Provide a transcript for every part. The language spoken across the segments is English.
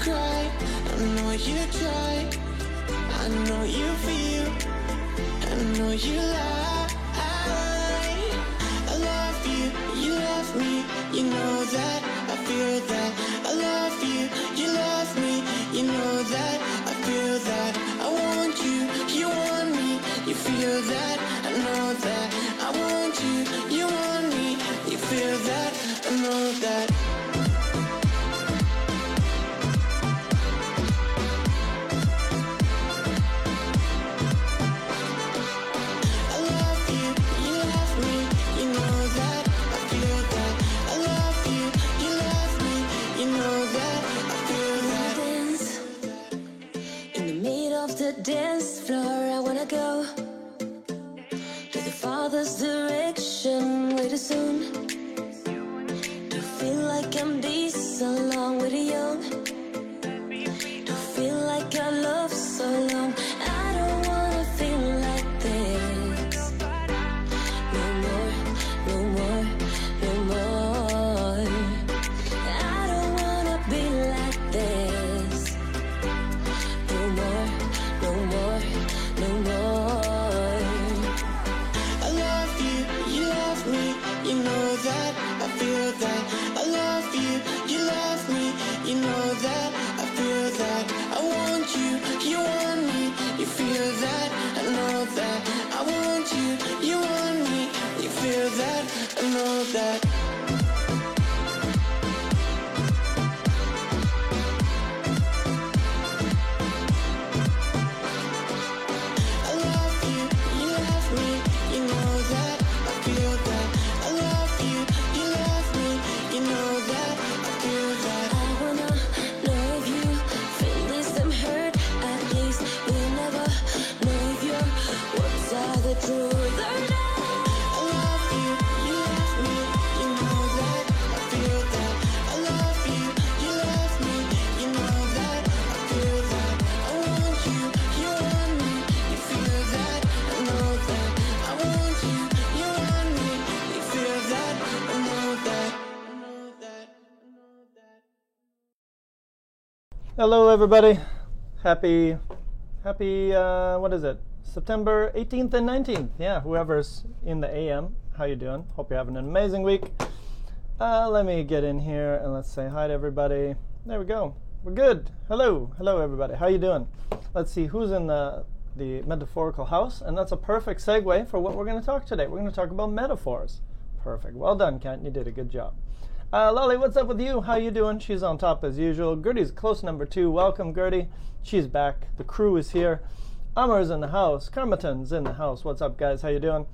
cry, I know you try, I know you feel, I know you lie. I love you, you love me, you know that, I feel that. I love you, you love me, you know that, I feel that. I want you, you want me, you feel that, I know that. I want you, you want me, you feel that, I know that. Dance floor, I wanna go to the Father's direction way too soon. To feel like I'm decent along with the young. To feel like I love so long. I don't wanna feel like this. No more, no more, no more. I don't wanna be like this. No more. No more, no more. I love you, you love me, you know that, I feel that. I love you, you love me, you know that, I feel that. I want you, you want me, you feel that, I know that. I want you, you want me, you feel that, I know that. Hello everybody, happy, what is it, September 18th and 19th, yeah, whoever's in the AM, how you doing? Hope you're having an amazing week. Let me get in here and let's say hi to everybody. There we go, we're good. Hello everybody, how you doing? Let's see who's in the metaphorical house, and that's a perfect segue for what we're going to talk today. We're going to talk about metaphors. Perfect, well done Kent, you did a good job. Lolly, what's up with you? How you doing? She's on top as usual. Gertie's close number 2. Welcome, Gertie. She's back. The crew is here. Amar's in the house. Carmaton's in the house. What's up, guys? How you doing?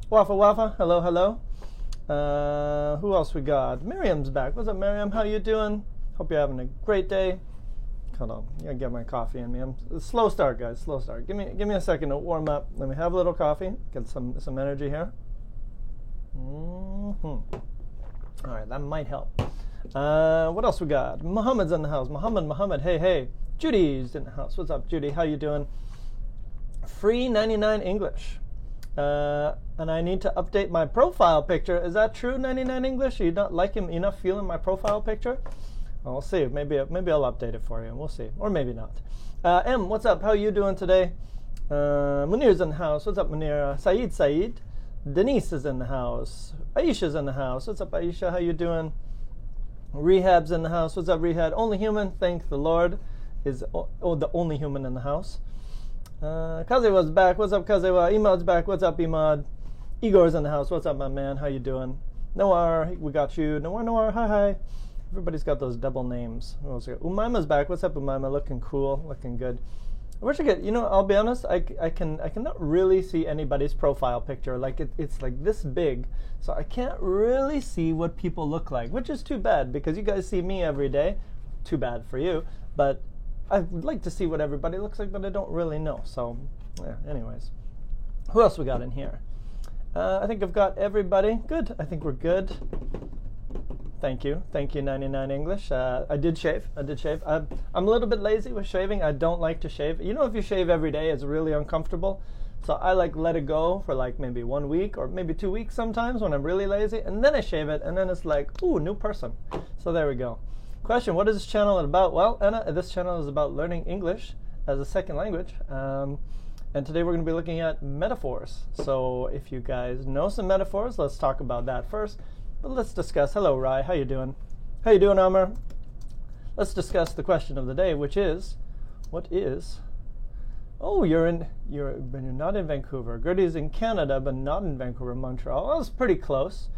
Wafa. Hello. Who else we got? Miriam's back. What's up, Miriam? How you doing? Hope you're having a great day. Hold on. I gotta get my coffee in me. Slow start, guys. Slow start. Give me a second to warm up. Let me have a little coffee. Get some energy here. All right, that might help. What else we got? Muhammad's in the house. Muhammad, hey. Judy's in the house. What's up, Judy? How you doing? Free 99 English. And I need to update my profile picture. Is that true, 99 English? Are you not liking enough feeling my profile picture? Well, we'll see. Maybe I'll update it for you. We'll see. Or maybe not. M, what's up? How are you doing today? Munir's in the house. What's up, Munir? Saeed. Denise is in the house. Aisha's in the house. What's up, Aisha? How you doing? Rehab's in the house. What's up, Rehab? Only human, thank the Lord, is the only human in the house. Kazewa's back. What's up, Kazewa? Imad's back. What's up, Imad? Igor's in the house. What's up, my man? How you doing? Noir, we got you. Noir. Hi. Everybody's got those double names. Umaima's back. What's up, Umaima? Looking cool. Looking good. I wish I could, I'll be honest, I cannot really see anybody's profile picture. Like, it's like this big, so I can't really see what people look like, which is too bad, because you guys see me every day. Too bad for you, but I would like to see what everybody looks like, but I don't really know. So, yeah, anyways. Who else we got in here? I think I've got everybody. Good, I think we're good. Thank you, 99 English. I did shave. I'm a little bit lazy with shaving. I don't like to shave. If you shave every day, it's really uncomfortable. So I let it go for maybe 1 week or maybe 2 weeks sometimes when I'm really lazy, and then I shave it, and then it's like, ooh, new person. So there we go. Question, what is this channel about? Well, Anna, this channel is about learning English as a second language. And today we're going to be looking at metaphors. So if you guys know some metaphors, let's talk about that first. But let's discuss, hello, Rai, how you doing? How you doing, Amar? Let's discuss the question of the day, which is, what is... Oh, you're not in Vancouver. Gertie's in Canada, but not in Vancouver, Montreal. That was pretty close.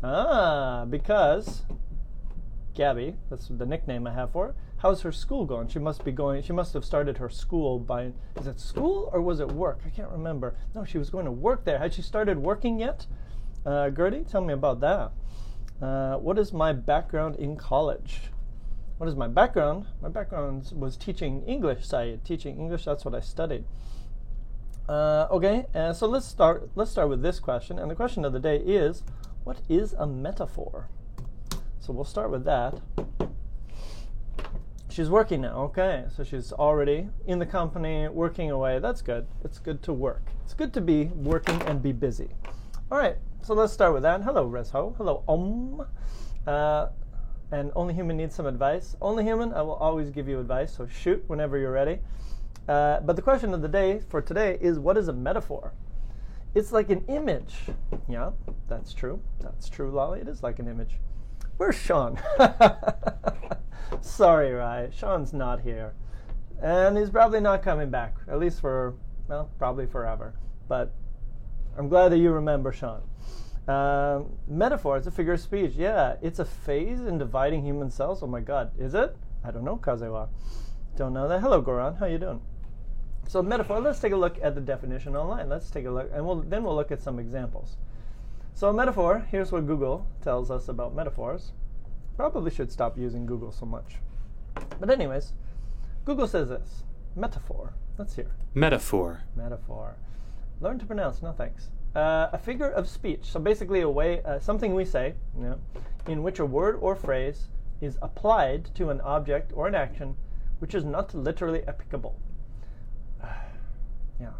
Because Gabby, that's the nickname I have for her. How's her school going? She must have started her school by, is it school or was it work? I can't remember. No, she was going to work there. Had she started working yet? Gertie, tell me about that. What is my background in college? What is my background? My background was teaching English, Syed. Teaching English, that's what I studied. Okay, so let's start with this question. And the question of the day is, what is a metaphor? So we'll start with that. She's working now, okay. So she's already in the company, working away. That's good. It's good to work. It's good to be working and be busy. All right, so let's start with that. Hello, Resho. Hello, and Only Human needs some advice. Only Human, I will always give you advice, so shoot whenever you're ready. But the question of the day for today is, what is a metaphor? It's like an image. Yeah, that's true. That's true, Lolly. It is like an image. Where's Sean? Sorry, Rai. Sean's not here. And he's probably not coming back, at least for, well, probably forever. But I'm glad that you remember Sean. Metaphor, it's a figure of speech. Yeah, it's a phase in dividing human cells. Oh my God, is it? I don't know, Kazewa. Don't know that. Hello, Goran. How you doing? So metaphor, let's take a look at the definition online. Let's take a look, and then we'll look at some examples. So a metaphor, here's what Google tells us about metaphors. Probably should stop using Google so much. But anyways, Google says this. Metaphor. Let's hear. Metaphor. Metaphor. Learn to pronounce. No thanks. A figure of speech. So basically a way, something we say, in which a word or phrase is applied to an object or an action which is not literally applicable. Yeah.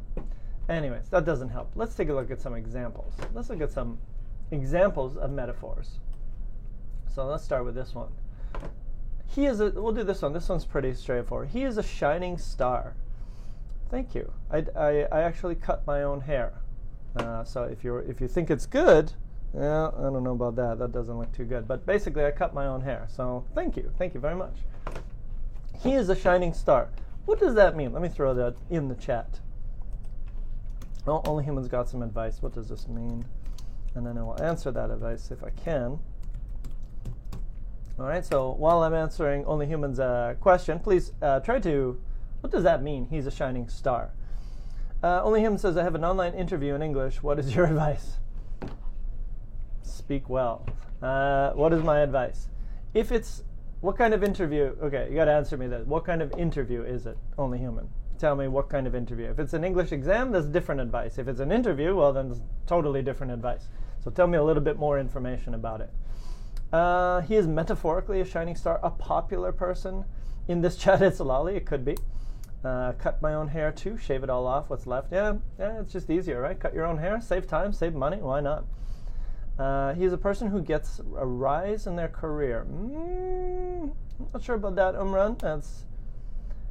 Anyways, that doesn't help. Let's take a look at some examples. Let's look at some examples of metaphors. So let's start with this one. We'll do this one. This one's pretty straightforward. He is a shining star. Thank you. I actually cut my own hair. So if you think it's good, yeah, I don't know about that. That doesn't look too good. But basically, I cut my own hair. So thank you. Thank you very much. He is a shining star. What does that mean? Let me throw that in the chat. Oh, Only Humans got some advice. What does this mean? And then I will answer that advice if I can. All right, so while I'm answering Only Humans' question, please try to, what does that mean, he's a shining star? Only Human says, I have an online interview in English. What is your advice? Speak well. What is my advice? If it's, what kind of interview? Okay, you got to answer me that. What kind of interview is it, Only Human? Tell me what kind of interview. If it's an English exam, that's different advice. If it's an interview, well, then it's totally different advice. So tell me a little bit more information about it. He is metaphorically a shining star, a popular person. In this chat, it's Lolly. It could be. Cut my own hair too. Shave it all off. What's left? Yeah, it's just easier, right? Cut your own hair. Save time. Save money. Why not? He is a person who gets a rise in their career. I'm not sure about that, Umran.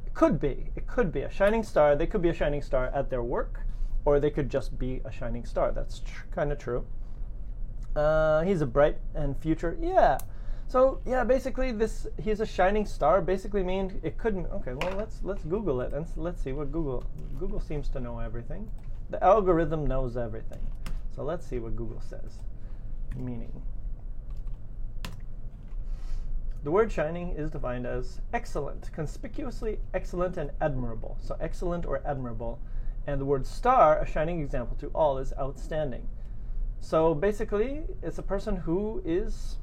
It could be a shining star. They could be a shining star at their work, or they could just be a shining star. That's kind of true. He's a bright and future. Yeah. So yeah, basically he's a shining star basically means it couldn't. Okay, well let's Google it and let's see what Google seems to know everything. The algorithm knows everything. So let's see what Google says. Meaning. The word shining is defined as excellent, conspicuously excellent and admirable. So excellent or admirable. And the word star, a shining example to all, is outstanding. So basically, it's a person who is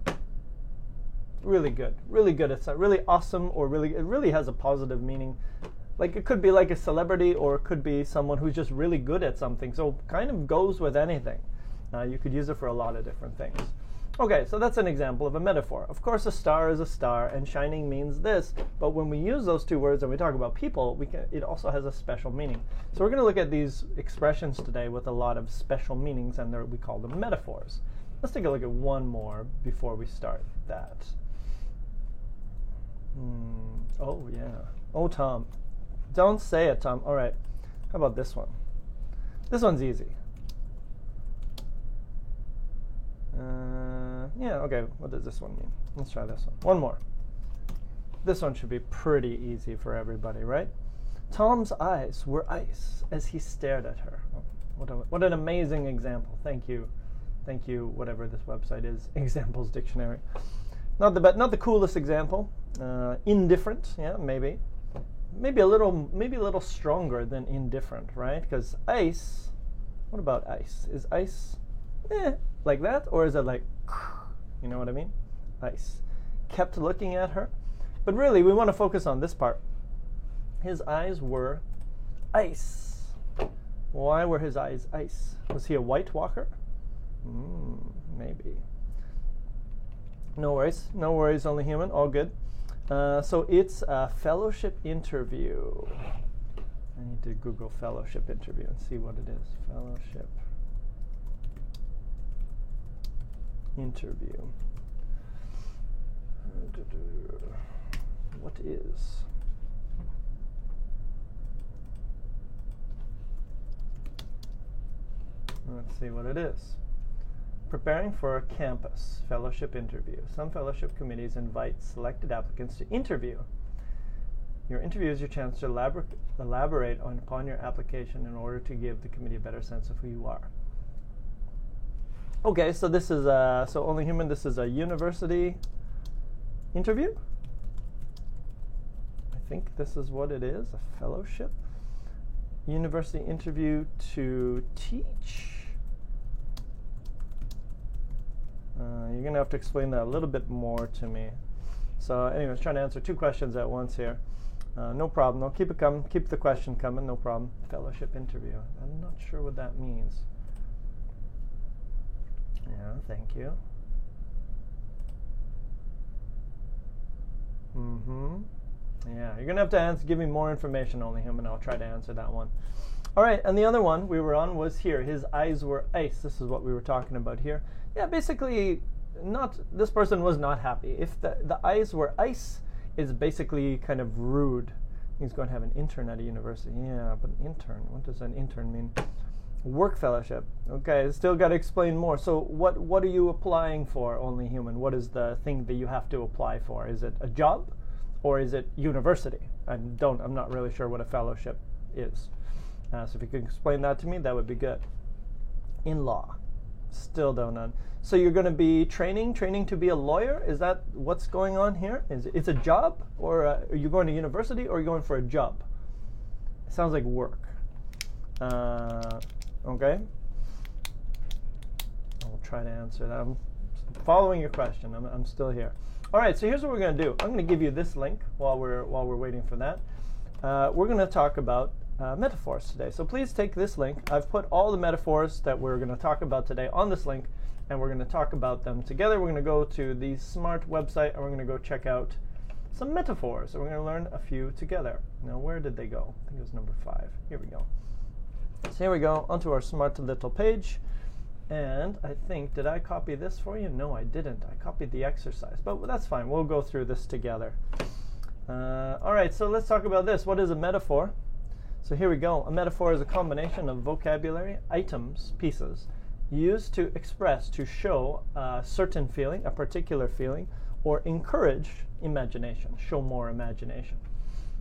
really good at something, really awesome, or it really has a positive meaning. Like it could be like a celebrity, or it could be someone who's just really good at something. So kind of goes with anything. You could use it for a lot of different things. Okay, so that's an example of a metaphor. Of course, a star is a star, and shining means this. But when we use those two words and we talk about people, it also has a special meaning. So we're going to look at these expressions today with a lot of special meanings, and we call them metaphors. Let's take a look at one more before we start that. Oh, yeah. Oh, Tom. Don't say it, Tom. All right. How about this one? This one's easy. Yeah, okay. What does this one mean? Let's try this one. One more. This one should be pretty easy for everybody, right? Tom's eyes were ice as he stared at her. Oh, what an amazing example. Thank you. Thank you, whatever this website is, Examples Dictionary. Not the coolest example. Indifferent, yeah, maybe. Maybe a little stronger than indifferent, right? Because ice, what about ice? Is ice like that, or is it like, you know what I mean? Ice. Kept looking at her. But really, we want to focus on this part. His eyes were ice. Why were his eyes ice? Was he a White Walker? Maybe. No worries, only human, all good. So it's a fellowship interview. I need to Google fellowship interview and see what it is. Fellowship interview. What is? Let's see what it is. Preparing for a campus fellowship interview. Some fellowship committees invite selected applicants to interview. Your interview is your chance to elaborate upon your application in order to give the committee a better sense of who you are. Okay, so this is so Only Human. This is a university interview. I think this is what it is. A fellowship university interview to teach. You're going to have to explain that a little bit more to me. So anyways, trying to answer two questions at once here. No problem. I'll keep the question coming. No problem. Fellowship interview. I'm not sure what that means. Yeah, thank you. Yeah, you're going to have to give me more information, Only Human. I'll try to answer that one. All right, and the other one we were on was here. His eyes were ice. This is what we were talking about here. Yeah, basically, this person was not happy. If the eyes were ice, is basically kind of rude. He's going to have an intern at a university. Yeah, but intern, what does an intern mean? Work fellowship. Okay, still got to explain more. So what are you applying for, Only Human? What is the thing that you have to apply for? Is it a job or is it university? I'm not really sure what a fellowship is. So if you could explain that to me, that would be good. In law. Still don't know. So you're going to be training to be a lawyer? Is that what's going on here? It's a job? Or are you going to university or are you going for a job? It sounds like work. Okay. I'll try to answer that. I'm following your question. I'm still here. All right, so here's what we're going to do. I'm going to give you this link while we're waiting for that. We're going to talk about metaphors today. So please take this link. I've put all the metaphors that we're going to talk about today on this link, and we're going to talk about them together. We're going to go to the SMART website, and we're going to go check out some metaphors. So we're going to learn a few together. Now, where did they go? I think it was number 5. Here we go. So here we go, onto our SMART little page. And I think, did I copy this for you? No, I didn't. I copied the exercise, but that's fine. We'll go through this together. All right, so let's talk about this. What is a metaphor? So here we go. A metaphor is a combination of vocabulary, items, pieces, used to express, to show a certain feeling, a particular feeling, or encourage imagination, show more imagination.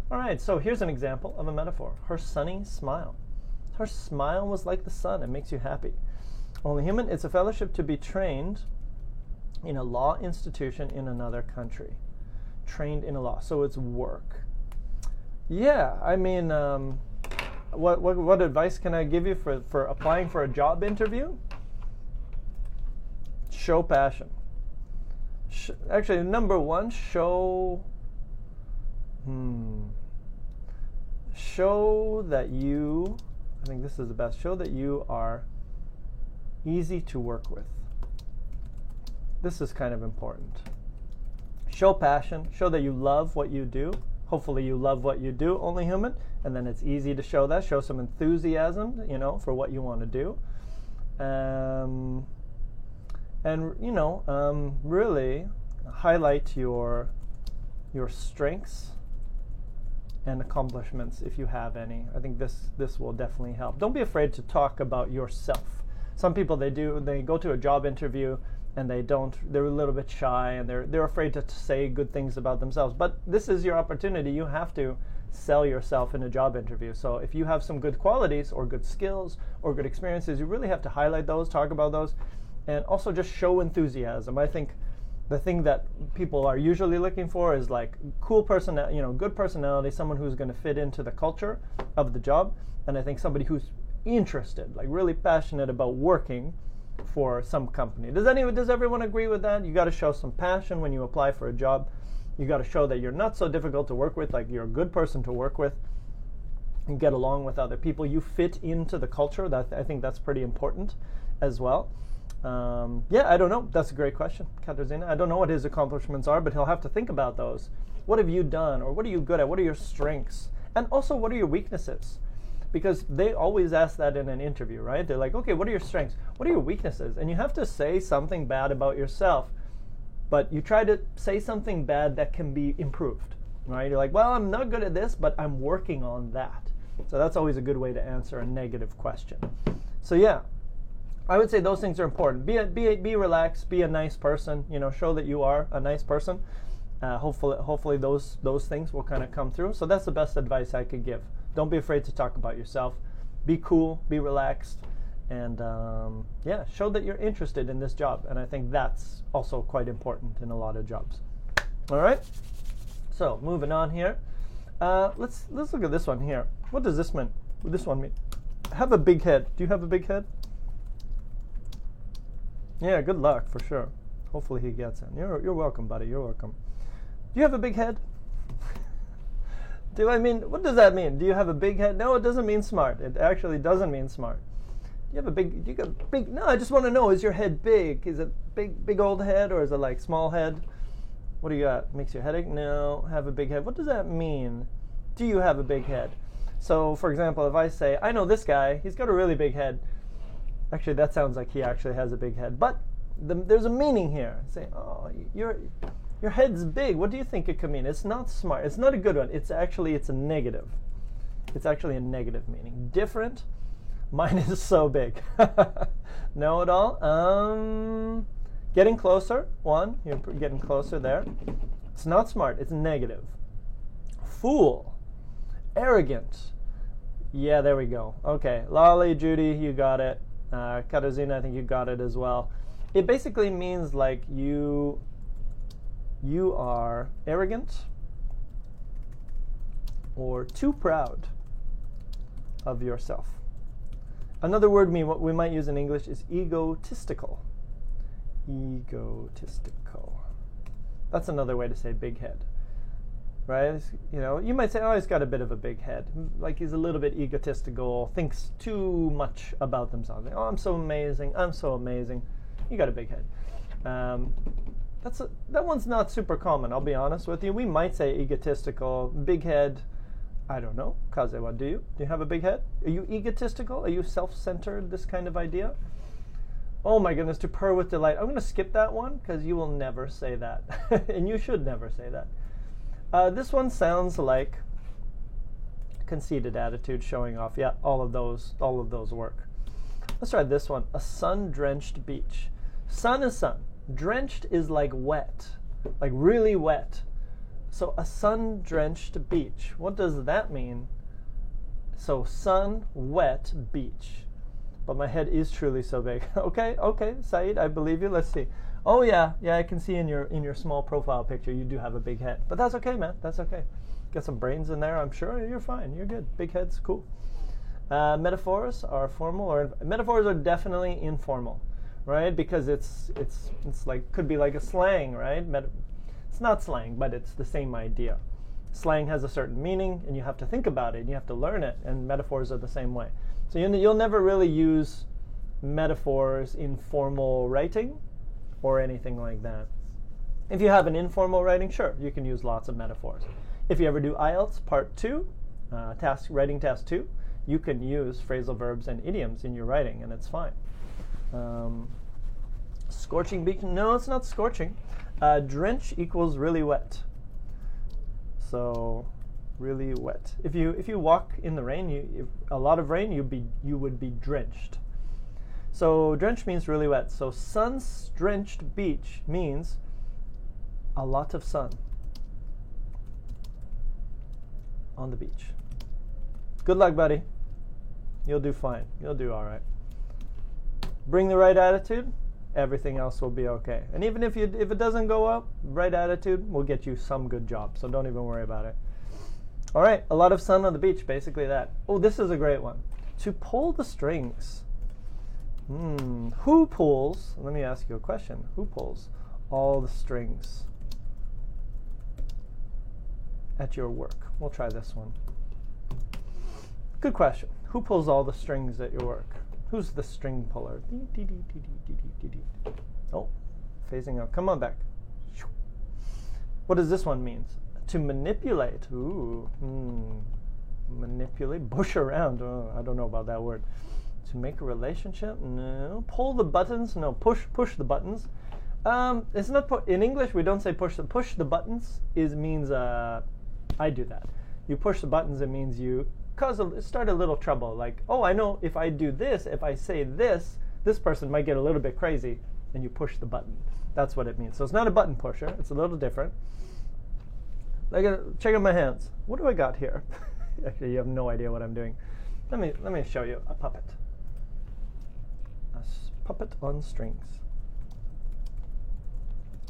All right, so here's an example of a metaphor. Her sunny smile. Her smile was like the sun. It makes you happy. Only Human, it's a fellowship to be trained in a law institution in another country. Trained in a law. So it's work. Yeah, I mean, what advice can I give you for applying for a job interview? Show passion. Actually, number 1, show that you, I think this is the best, show that you are easy to work with. This is kind of important. Show passion, show that you love what you do. Hopefully you love what you do, Only Human, and then it's easy to show that. Show some enthusiasm, for what you want to do. And, really highlight your your strengths and accomplishments, if you have any. I think this will definitely help. Don't be afraid to talk about yourself. Some people, they go to a job interview and they're a little bit shy and they're afraid to say good things about themselves. But this is your opportunity. You have to sell yourself in a job interview. So if you have some good qualities or good skills or good experiences, you really have to highlight those, talk about those, and also just show enthusiasm. I think the thing that people are usually looking for is like cool personality, good personality, someone who's going to fit into the culture of the job. And I think somebody who's interested, like really passionate about working for some company. Does everyone agree with that? You got to show some passion when you apply for a job. You got to show that you're not so difficult to work with, like you're a good person to work with and get along with other people. You fit into the culture. I think that's pretty important as well. I don't know. That's a great question, Katarzyna. I don't know what his accomplishments are, but he'll have to think about those. What have you done, or what are you good at? What are your strengths? And also, what are your weaknesses? Because they always ask that in an interview, right? They're like, okay, what are your strengths? What are your weaknesses? And you have to say something bad about yourself, but you try to say something bad that can be improved, right? You're like, well, I'm not good at this, but I'm working on that. So that's always a good way to answer a negative question. So yeah, I would say those things are important. Be relaxed, be a nice person, show that you are a nice person. Hopefully those things will kind of come through. So that's the best advice I could give. Don't be afraid to talk about yourself. Be cool, be relaxed, and show that you're interested in this job. And I think that's also quite important in a lot of jobs. All right. So moving on here, let's look at this one here. What does this mean? What does this one mean? Have a big head. Do you have a big head? Yeah, good luck for sure. Hopefully he gets it. You're welcome, buddy. You're welcome. Do you have a big head? What does that mean? Do you have a big head? No, it doesn't mean smart. It actually doesn't mean smart. Do you got a big, no, I just want to know, is your head big? Is it big old head, or is it like small head? What do you got? Makes your headache? No, have a big head. What does that mean? Do you have a big head? So, for example, if I say, I know this guy, he's got a really big head. Actually, that sounds like he actually has a big head. But there's a meaning here. Say, oh, your head's big. What do you think it could mean? It's not smart. It's not a good one. It's a negative. It's actually a negative meaning. Different. Mine is so big. Know it all. Getting closer. One. You're getting closer there. It's not smart. It's negative. Fool. Arrogant. Yeah, there we go. Okay. Lolly, Judy, you got it. Katarzyna, I think you got it as well. It basically means like you are arrogant or too proud of yourself. Another word what we might use in English is egotistical. Egotistical. That's another way to say big head. Right? You might say, oh, he's got a bit of a big head. Like he's a little bit egotistical, thinks too much about themselves. Like, oh, I'm so amazing. I'm so amazing. You got a big head. That one's not super common, I'll be honest with you. We might say egotistical, big head. I don't know. Kaze, do you? Do you have a big head? Are you egotistical? Are you self-centered, this kind of idea? Oh my goodness, to purr with delight. I'm going to skip that one because you will never say that. And you should never say that. This one sounds like conceited attitude, showing off. Yeah, all of those work. Let's try this one. A sun-drenched beach. Sun is sun. Drenched is like wet, like really wet. So a sun-drenched beach. What does that mean? So sun, wet, beach. But my head is truly so big. Okay, Saeed, I believe you. Let's see. Oh yeah, I can see in your small profile picture you do have a big head. But that's okay, man. That's okay. Got some brains in there, I'm sure. You're fine. You're good. Big head's cool. Metaphors are formal, or metaphors are definitely informal, right? Because it's like, could be like a slang, right? It's not slang, but it's the same idea. Slang has a certain meaning, and you have to think about it, and you have to learn it, and metaphors are the same way. So you'll never really use metaphors in formal writing or anything like that. If you have an informal writing, sure, you can use lots of metaphors. If you ever do IELTS Part 2, writing task 2, you can use phrasal verbs and idioms in your writing, and it's fine. Scorching beach, no, it's not scorching. Drench equals really wet. So really wet. If you walk in the rain, a lot of rain, you would be drenched. So drenched means really wet. So sun-drenched beach means a lot of sun on the beach. Good luck, buddy. You'll do fine. You'll do all right. Bring the right attitude, everything else will be okay. And even if it doesn't go up, right attitude will get you some good job. So don't even worry about it. All right, a lot of sun on the beach, basically that. Oh, this is a great one. To pull the strings. Who pulls, let me ask you a question. Who pulls all the strings at your work? We'll try this one. Good question. Who pulls all the strings at your work? Who's the string puller? Oh, phasing out. Come on back. What does this one mean? To manipulate. Ooh. Manipulate. Push around. Oh, I don't know about that word. To make a relationship? No. Pull the buttons? No. Push the buttons. It's not in English. We don't say push the buttons. Means I do that. You push the buttons. It means you start a little trouble. Like, oh, I know if I do this, if I say this person might get a little bit crazy, and you push the button. That's what it means. So it's not a button pusher. It's a little different. Check out my hands. What do I got here? Actually, you have no idea what I'm doing. Let me show you a puppet. A puppet on strings.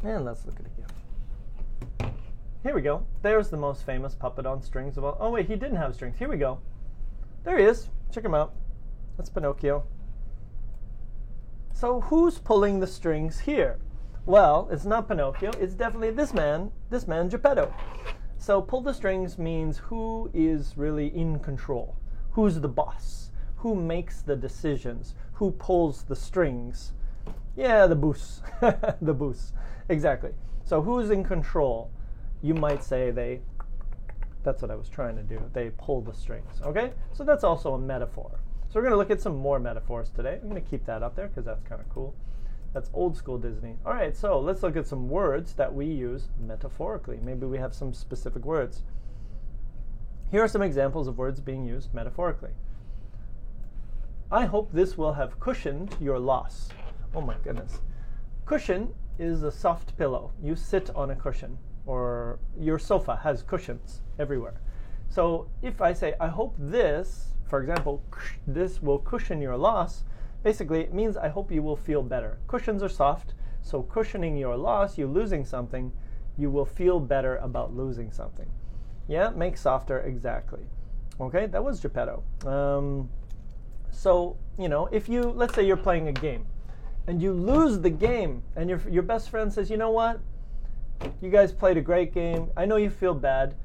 And let's look at a gift. Here we go. There's the most famous puppet on strings of all. Oh wait, he didn't have strings. Here we go. There he is. Check him out. That's Pinocchio. So who's pulling the strings here? Well, it's not Pinocchio. It's definitely this man Geppetto. So pull the strings means who is really in control. Who's the boss? Who makes the decisions? Who pulls the strings? Yeah, the boss. The boss. Exactly. So who's in control? You might say that's what I was trying to do. They pull the strings, okay? So that's also a metaphor. So we're going to look at some more metaphors today. I'm going to keep that up there because that's kind of cool. That's old school Disney. All right, so let's look at some words that we use metaphorically. Maybe we have some specific words. Here are some examples of words being used metaphorically. I hope this will have cushioned your loss. Oh my goodness. Cushion is a soft pillow. You sit on a cushion. Or your sofa has cushions everywhere. So if I say, I hope this, for example, this will cushion your loss, basically it means I hope you will feel better. Cushions are soft, so cushioning your loss, you losing something, you will feel better about losing something. Yeah, make softer, exactly. Okay, that was Geppetto. So, if let's say you're playing a game, and you lose the game, and your best friend says, you know what? You guys played a great game. I know you feel bad.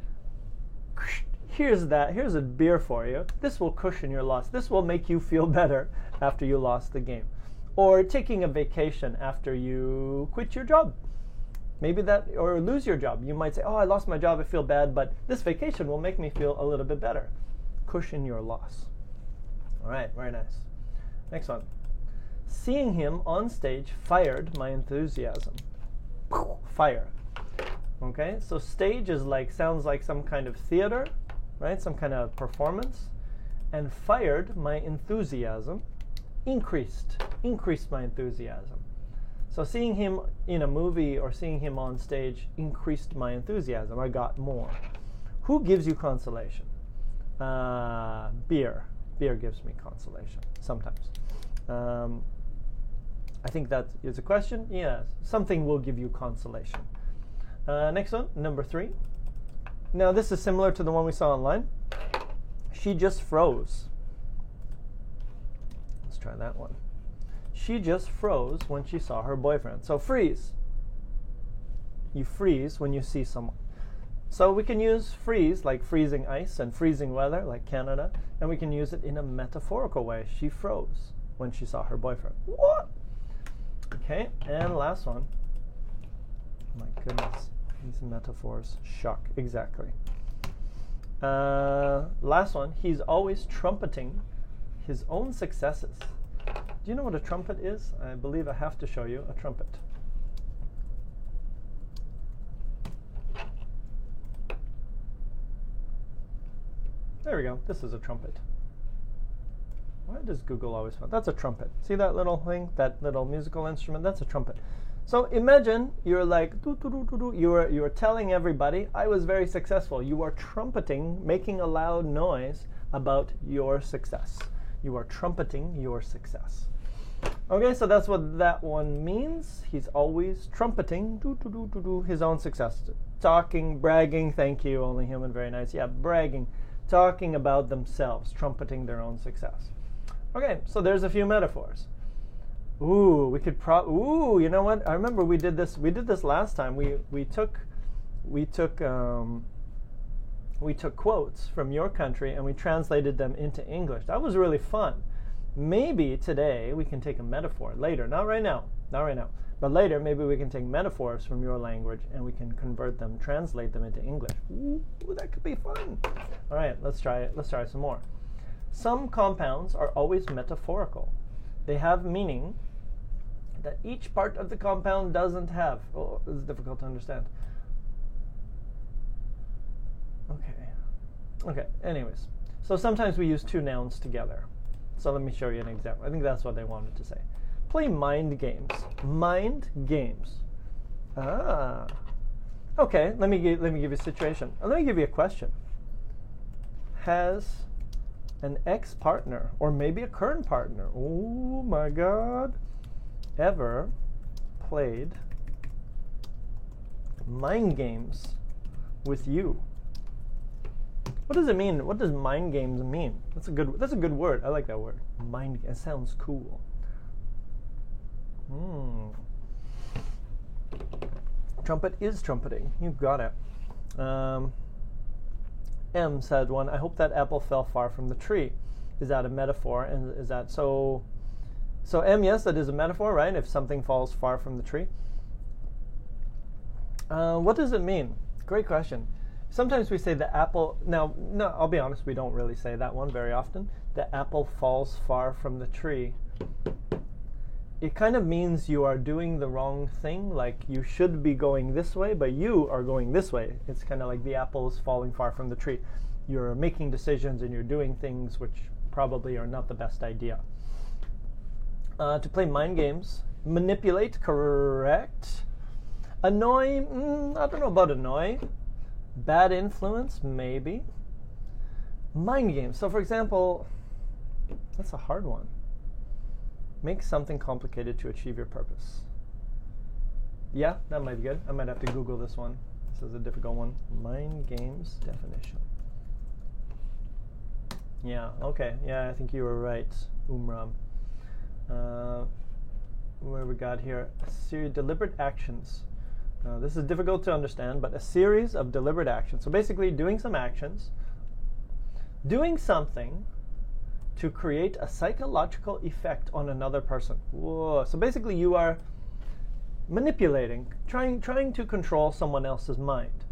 Here's a beer for you. This will cushion your loss. This will make you feel better after you lost the game. Or taking a vacation after you quit your job. Maybe or lose your job. You might say, oh, I lost my job. I feel bad, but this vacation will make me feel a little bit better. Cushion your loss. All right, very nice. Next one. Seeing him on stage fired my enthusiasm. Fire. Okay, so stage is sounds like some kind of theater, right? Some kind of performance. And fired my enthusiasm, increased my enthusiasm. So seeing him in a movie or seeing him on stage increased my enthusiasm. I got more. Who gives you consolation? Beer. Beer gives me consolation sometimes. I think that is a question. Yes, something will give you consolation. Next one, number 3. Now this is similar to the one we saw online. She just froze. Let's try that one. She just froze when she saw her boyfriend. So freeze. You freeze when you see someone. So we can use freeze like freezing ice and freezing weather like Canada, and we can use it in a metaphorical way. She froze when she saw her boyfriend. What? Okay, and last one. My goodness, these metaphors shock. Exactly. Last one. He's always trumpeting his own successes. Do you know what a trumpet is? I believe I have to show you a trumpet. There we go. This is a trumpet. Why does Google always find? That's a trumpet. See that little thing? That little musical instrument? That's a trumpet. So imagine you're like, doo, doo, doo, doo, doo. You are telling everybody, I was very successful. You are trumpeting, making a loud noise about your success. You are trumpeting your success. Okay, so that's what that one means. He's always trumpeting doo, doo, doo, doo, doo, his own success. Talking, bragging, thank you, only human, very nice. Yeah, bragging, talking about themselves, trumpeting their own success. Okay, so there's a few metaphors. Ooh, we could ooh, you know what? I remember we did this last time. We took quotes from your country and we translated them into English. That was really fun. Maybe today we can take a metaphor later, not right now, but later maybe we can take metaphors from your language and we can convert them, translate them into English. Ooh, that could be fun. All right, let's try it. Let's try some more. Some compounds are always metaphorical. They have meaning that each part of the compound doesn't have. Oh, this is difficult to understand. Okay, anyways. So sometimes we use two nouns together. So let me show you an example. I think that's what they wanted to say. Play mind games. Mind games. Ah. Okay, let me give you a situation. Let me give you a question. Has an ex-partner, or maybe a current partner, oh my God, ever played mind games with you? What does it mean? What does mind games mean? That's a good word. I like that word. Mind. It sounds cool. Trumpet is trumpeting. You got it. M said one. I hope that apple fell far from the tree. Is that a metaphor? And is that so? So M, yes, that is a metaphor, right? If something falls far from the tree. What does it mean? Great question. Sometimes we say the apple. Now, no, I'll be honest. We don't really say that one very often. The apple falls far from the tree. It kind of means you are doing the wrong thing. Like you should be going this way, but you are going this way. It's kind of like the apple is falling far from the tree. You're making decisions and you're doing things which probably are not the best idea. To play mind games, manipulate, correct. Annoy, I don't know about annoy. Bad influence, maybe. Mind games. So, for example, that's a hard one. Make something complicated to achieve your purpose. Yeah, that might be good. I might have to Google this one. This is a difficult one. Mind games definition. Yeah, okay. Yeah, I think you were right, Umram. Where we got here? A series of deliberate actions. This is difficult to understand, but a series of deliberate actions. So basically doing some actions, doing something to create a psychological effect on another person. Whoa. So basically you are manipulating, trying to control someone else's mind.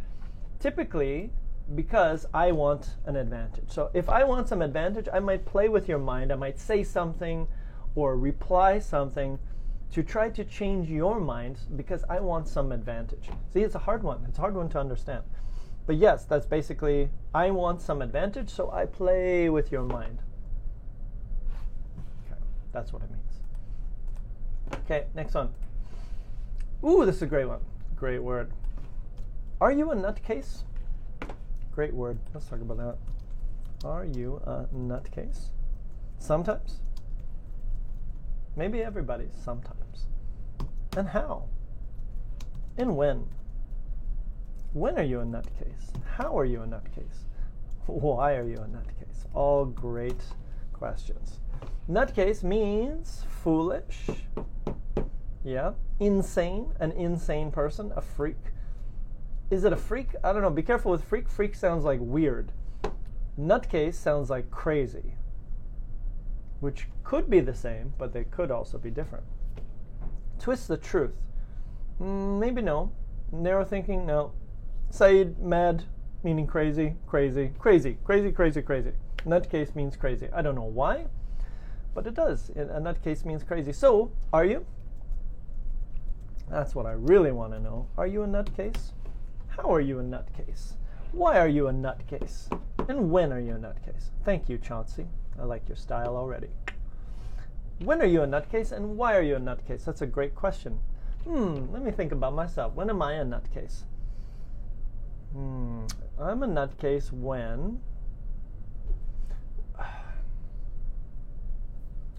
Typically because I want an advantage. So if I want some advantage, I might play with your mind. I might say something or reply something to try to change your mind because I want some advantage. See, it's a hard one. It's a hard one to understand. But yes, that's basically, I want some advantage, so I play with your mind. Okay, that's what it means. Okay, next one. Ooh, this is a great one. Great word. Are you a nutcase? Great word. Let's talk about that. Are you a nutcase? Sometimes. Maybe everybody, sometimes. And how? And when? When are you a nutcase? How are you a nutcase? Why are you a nutcase? All great questions. Nutcase means foolish. Yeah. Insane. An insane person. A freak. Is it a freak? I don't know. Be careful with freak. Freak sounds like weird. Nutcase sounds like crazy, which could be the same, but they could also be different. Twist the truth. Maybe no. Narrow thinking, no. Said, mad, meaning crazy, crazy, crazy, crazy, crazy, crazy. Nutcase means crazy. I don't know why, but it does. A nutcase means crazy. So, are you? That's what I really want to know. Are you a nutcase? How are you a nutcase? Why are you a nutcase? And when are you a nutcase? Thank you, Chauncey. I like your style already. When are you a nutcase and why are you a nutcase? That's a great question. Let me think about myself. When am I a nutcase? I'm a nutcase when...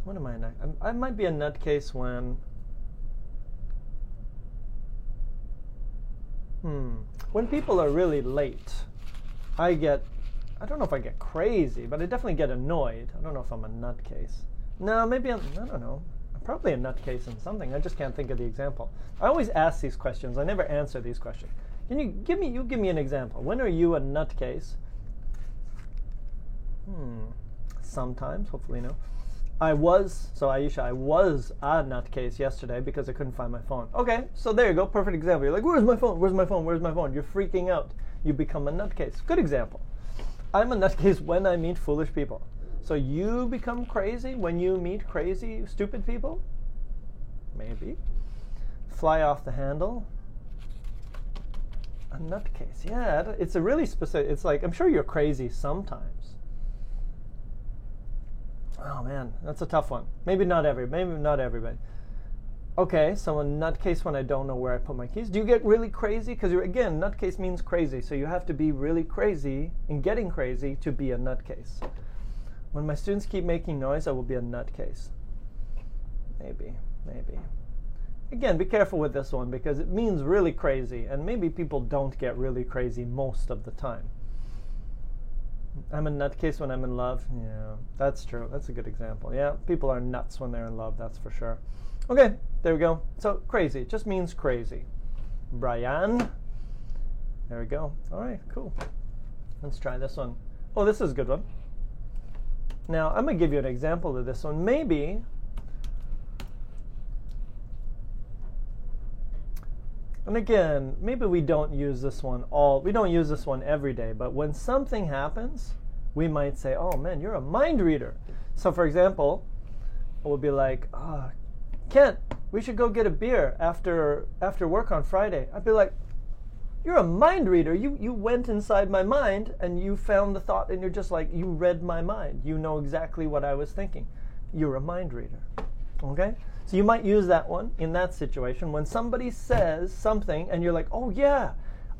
When am I a nutcase? I might be a nutcase when... When people are really late, I don't know if I get crazy, but I definitely get annoyed. I don't know if I'm a nutcase. No, maybe I don't know. I'm probably a nutcase in something. I just can't think of the example. I always ask these questions. I never answer these questions. Can you give me an example? When are you a nutcase? Sometimes, hopefully no. Aisha, I was a nutcase yesterday because I couldn't find my phone. Okay, so there you go, perfect example. You're like, where's my phone? Where's my phone? Where's my phone? You're freaking out. You become a nutcase. Good example. I'm a nutcase when I meet foolish people. So you become crazy when you meet crazy, stupid people? Maybe. Fly off the handle. A nutcase. Yeah, it's a really specific, it's like, I'm sure you're crazy sometimes. Oh man, that's a tough one. Maybe not everybody. Okay, so a nutcase when I don't know where I put my keys. Do you get really crazy? Because again, nutcase means crazy, so you have to be really crazy in getting crazy to be a nutcase. When my students keep making noise, I will be a nutcase. Maybe. Again, be careful with this one because it means really crazy, and maybe people don't get really crazy most of the time. I'm a nutcase when I'm in love. Yeah, that's true. That's a good example. Yeah, people are nuts when they're in love, that's for sure. Okay, there we go. So, crazy. It just means crazy. Brian. There we go. All right, cool. Let's try this one. Oh, this is a good one. Now, I'm going to give you an example of this one. Maybe... And again, maybe we don't use this one every day, but when something happens, we might say, oh man, you're a mind reader. So for example, we'll be like, Kent, we should go get a beer after work on Friday. I'd be like, you're a mind reader. You went inside my mind and you found the thought and you're just like, you read my mind. You know exactly what I was thinking. You're a mind reader. Okay? So you might use that one in that situation when somebody says something and you're like, oh yeah,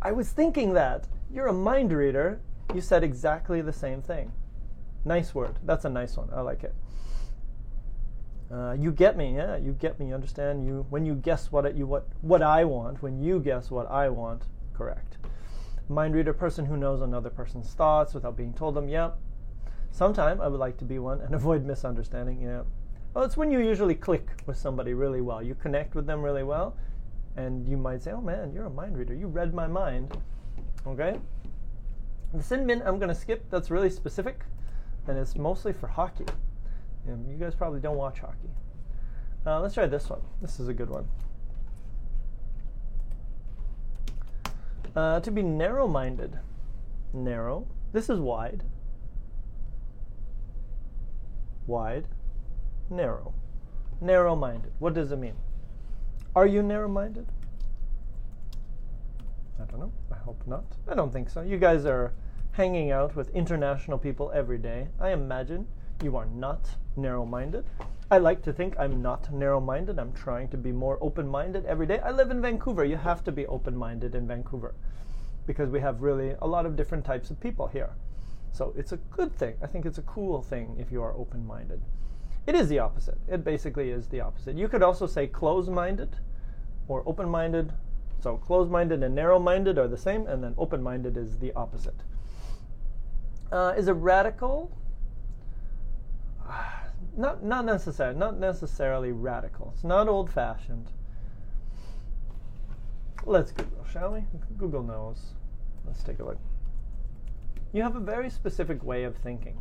I was thinking that. You're a mind reader. You said exactly the same thing. Nice word. That's a nice one. I like it. You get me. Yeah, you get me. You understand? When you guess what I want, when you guess what I want, correct. Mind reader, person who knows another person's thoughts without being told them. Yeah. Sometime I would like to be one and avoid misunderstanding. Yeah. Well, it's when you usually click with somebody really well. You connect with them really well, and you might say, oh man, you're a mind reader. You read my mind. Okay? The sin bin I'm going to skip. That's really specific, and it's mostly for hockey. You guys probably don't watch hockey. Let's try this one. This is a good one. To be narrow-minded. Narrow. This is wide. Wide. Narrow. Narrow-minded. What does it mean? Are you narrow-minded? I don't know. I hope not. I don't think so. You guys are hanging out with international people every day. I imagine you are not narrow-minded. I like to think I'm not narrow-minded. I'm trying to be more open-minded every day. I live in Vancouver. You have to be open-minded in Vancouver because we have really a lot of different types of people here. So it's a good thing. I think it's a cool thing if you are open-minded. It is the opposite. It basically is the opposite. You could also say closed-minded or open-minded. So closed-minded and narrow-minded are the same, and then open-minded is the opposite. Is it radical? Not necessarily radical. It's not old-fashioned. Let's Google, shall we? Google knows. Let's take a look. You have a very specific way of thinking.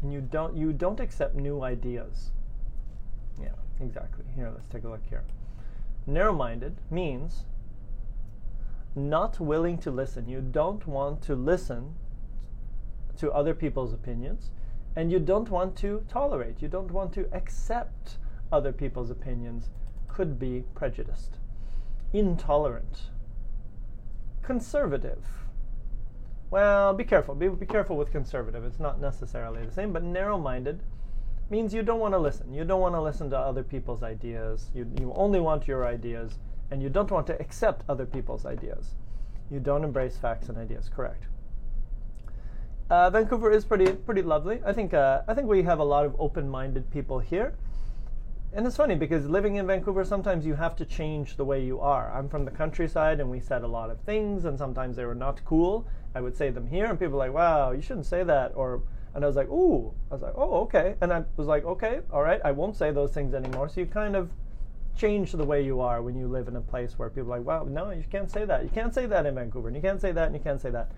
And you don't accept new ideas. Yeah, exactly. Here, let's take a look here. Narrow-minded means not willing to listen. You don't want to listen to other people's opinions, and you don't want to tolerate. You don't want to accept other people's opinions. Could be prejudiced. Intolerant. Conservative. Well, be careful. Be careful with conservative. It's not necessarily the same, but narrow-minded means you don't want to listen. You don't want to listen to other people's ideas. You only want your ideas, and you don't want to accept other people's ideas. You don't embrace facts and ideas. Correct. Vancouver is pretty lovely. I think we have a lot of open-minded people here. And it's funny because living in Vancouver, sometimes you have to change the way you are. I'm from the countryside, and we said a lot of things, and sometimes they were not cool. I would say them here, and people were like, wow, you shouldn't say that. And I was like, ooh. I was like, oh, okay. And I was like, okay, all right, I won't say those things anymore. So you kind of change the way you are when you live in a place where people are like, wow, no, you can't say that. You can't say that in Vancouver, and you can't say that, and you can't say that.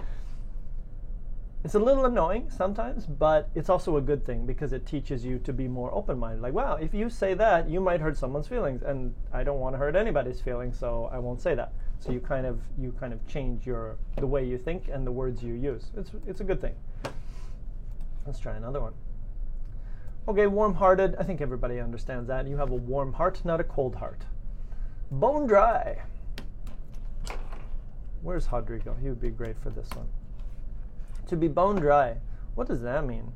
It's a little annoying sometimes, but it's also a good thing because it teaches you to be more open-minded. Like, wow, if you say that, you might hurt someone's feelings, and I don't want to hurt anybody's feelings, so I won't say that. So you kind of change the way you think and the words you use. It's a good thing. Let's try another one. Okay, warm-hearted. I think everybody understands that. You have a warm heart, not a cold heart. Bone dry. Where's Rodrigo? He would be great for this one. To be bone dry. What does that mean?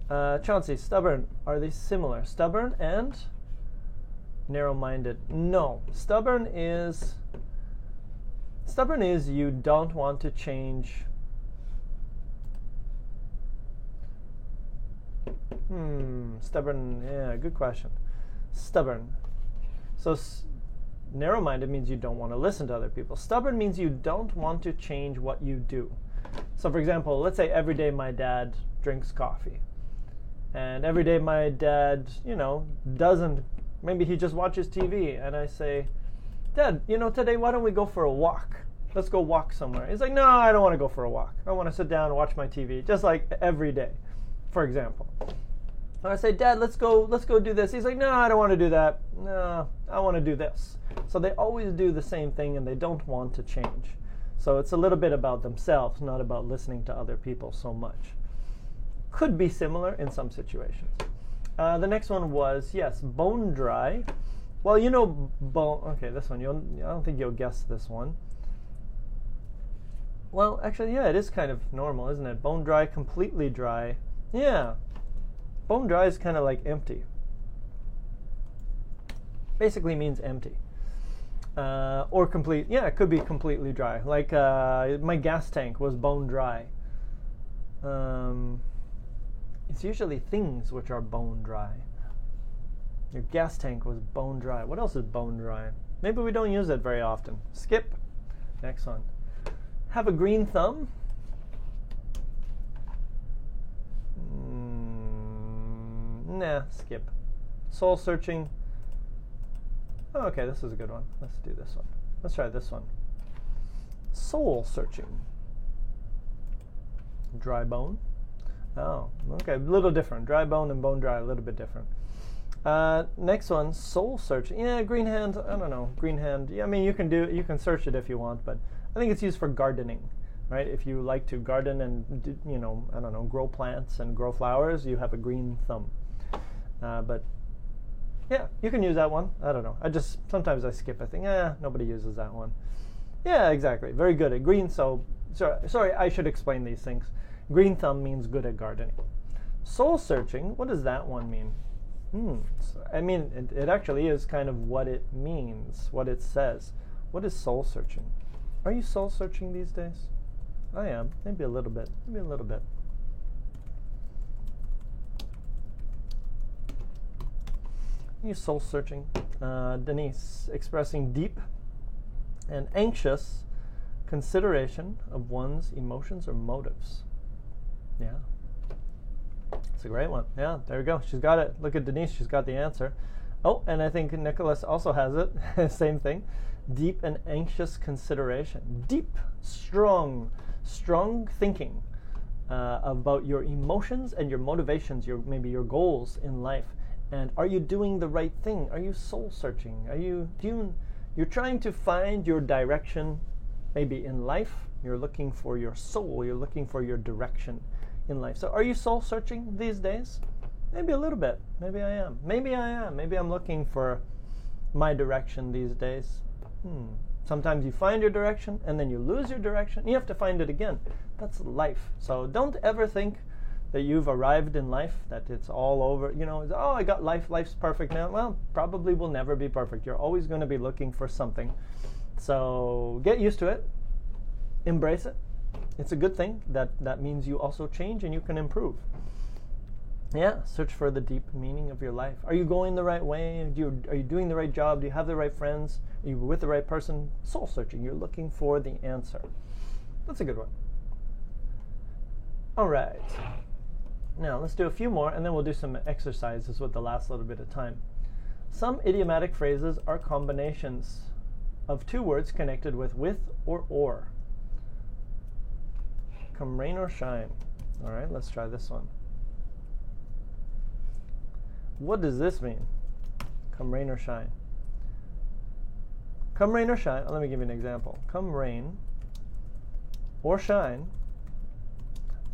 Chauncey, stubborn. Are they similar? Stubborn and narrow-minded. No. Stubborn is you don't want to change. Stubborn. Yeah, good question. Stubborn. So narrow-minded means you don't want to listen to other people. Stubborn means you don't want to change what you do. So for example, let's say every day my dad drinks coffee. And every day my dad, doesn't, maybe he just watches TV. And I say, Dad, today why don't we go for a walk? Let's go walk somewhere. He's like, no, I don't want to go for a walk. I want to sit down and watch my TV, just like every day, for example. And I say, Dad, let's go do this. He's like, no, I don't want to do that. No, I want to do this. So they always do the same thing and they don't want to change. So it's a little bit about themselves, not about listening to other people so much. Could be similar in some situations. The next one was, yes, bone dry. Well, bone. Okay, this one. I don't think you'll guess this one. Well, actually, yeah, it is kind of normal, isn't it? Bone dry, completely dry. Yeah. Bone dry is kind of like empty. Basically means empty. Or complete. Yeah, it could be completely dry. Like my gas tank was bone dry. It's usually things which are bone dry. Your gas tank was bone dry. What else is bone dry? Maybe we don't use it very often. Skip. Next one. Have a green thumb. Nah, skip. Soul searching. Oh, okay, this is a good one. Let's do this one. Let's try this one. Soul searching. Dry bone. Oh, okay, a little different. Dry bone and bone dry, a little bit different. Next one, soul searching. Yeah, green hand. I don't know. Green hand. Yeah, I mean, you can search it if you want, but I think it's used for gardening, right? If you like to garden and I don't know, grow plants and grow flowers, you have a green thumb. But yeah, you can use that one. I don't know. Sometimes I skip. I think, nobody uses that one. Yeah, exactly. Very good at green. Sorry, I should explain these things. Green thumb means good at gardening. Soul searching. What does that one mean? I mean, it actually is kind of what it means, what it says. What is soul searching? Are you soul searching these days? I am. Maybe a little bit. Maybe a little bit. You soul searching. Denise, expressing deep and anxious consideration of one's emotions or motives. Yeah. It's a great one. Yeah, there we go. She's got it. Look at Denise. She's got the answer. Oh, and I think Nicholas also has it. Same thing. Deep and anxious consideration. Deep, strong thinking about your emotions and your motivations, maybe your goals in life. And are you doing the right thing? Are you soul searching? You're trying to find your direction maybe in life. You're looking for your soul. You're looking for your direction in life. So are you soul searching these days? Maybe a little bit. Maybe I am. Maybe I'm looking for my direction these days. Sometimes you find your direction and then you lose your direction. You have to find it again. That's life. So don't ever think that you've arrived in life, that it's all over. Oh, I got life. Life's perfect now. Well, probably will never be perfect. You're always going to be looking for something. So get used to it. Embrace it. It's a good thing. That means you also change and you can improve. Yeah, search for the deep meaning of your life. Are you going the right way? Are you doing the right job? Do you have the right friends? Are you with the right person? Soul searching. You're looking for the answer. That's a good one. All right. Now, let's do a few more, and then we'll do some exercises with the last little bit of time. Some idiomatic phrases are combinations of two words connected with or. Come rain or shine. All right, let's try this one. What does this mean? Come rain or shine. Come rain or shine. Let me give you an example. Come rain or shine,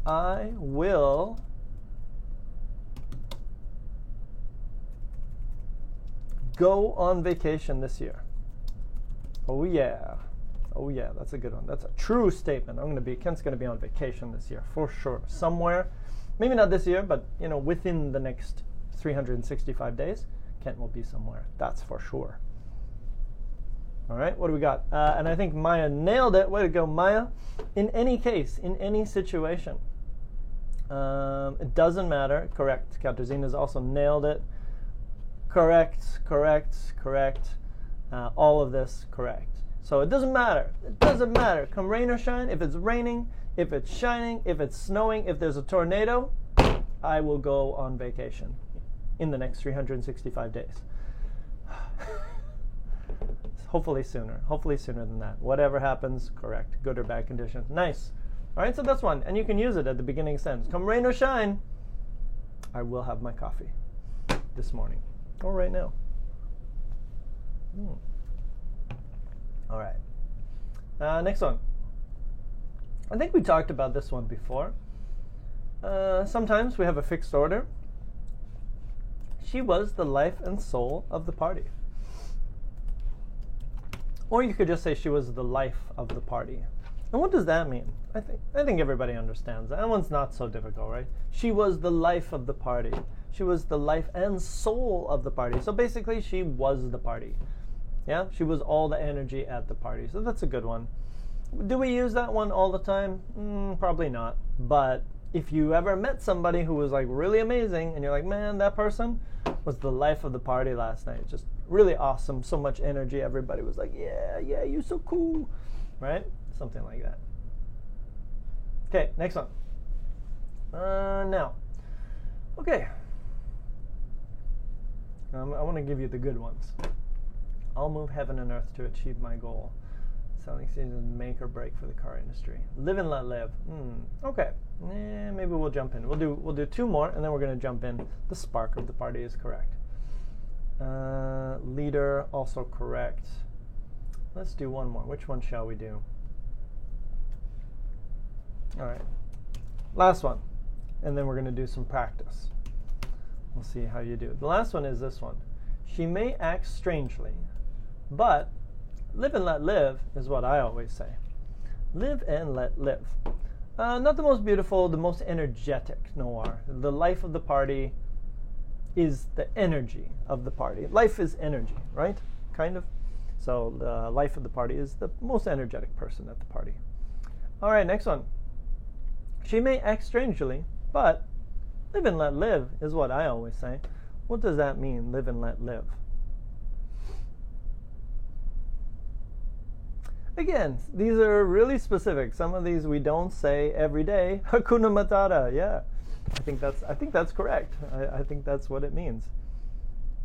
I will go on vacation this year. Oh yeah. Oh yeah, that's a good one. That's a true statement. Kent's going to be on vacation this year for sure. Somewhere, maybe not this year, but within the next 365 days, Kent will be somewhere. That's for sure. All right, what do we got? And I think Maya nailed it. Way to go, Maya. In any case, in any situation, it doesn't matter. Correct. Katarzyna's also nailed it. Correct. All of this correct. So it doesn't matter. It doesn't matter. Come rain or shine. If it's raining, if it's shining, if it's snowing, if there's a tornado, I will go on vacation in the next 365 days. Hopefully sooner than that. Whatever happens, correct. Good or bad conditions. Nice. All right, so that's one. And you can use it at the beginning sentence. Come rain or shine, I will have my coffee this morning or right now. All right. Next one. I think we talked about this one before. Sometimes we have a fixed order. She was the life and soul of the party. Or you could just say she was the life of the party. And what does that mean? I think everybody understands that. That one's not so difficult, right? She was the life of the party. She was the life and soul of the party. So basically, she was the party. Yeah? She was all the energy at the party. So that's a good one. Do we use that one all the time? Probably not. But if you ever met somebody who was like really amazing and you're like, man, that person was the life of the party last night. Just really awesome. So much energy. Everybody was like, yeah, you're so cool. Right? Something like that. Okay, next one. Now. Okay. I want to give you the good ones. I'll move heaven and earth to achieve my goal. Selling season make or break for the car industry. Live and let live. Okay. Maybe we'll jump in. We'll do two more, and then we're going to jump in. The spark of the party is correct. Leader also correct. Let's do one more. Which one shall we do? All right. Last one, and then we're going to do some practice. We'll see how you do. The last one is this one. She may act strangely, but live and let live is what I always say. Live and let live. Not the most beautiful, the most energetic Noir. The life of the party is the energy of the party. Life is energy, right? Kind of. So the life of the party is the most energetic person at the party. All right, next one. She may act strangely, but live and let live is what I always say. What does that mean, live and let live? Again, these are really specific. Some of these we don't say every day. Hakuna Matata, yeah. I think that's correct. I think that's what it means.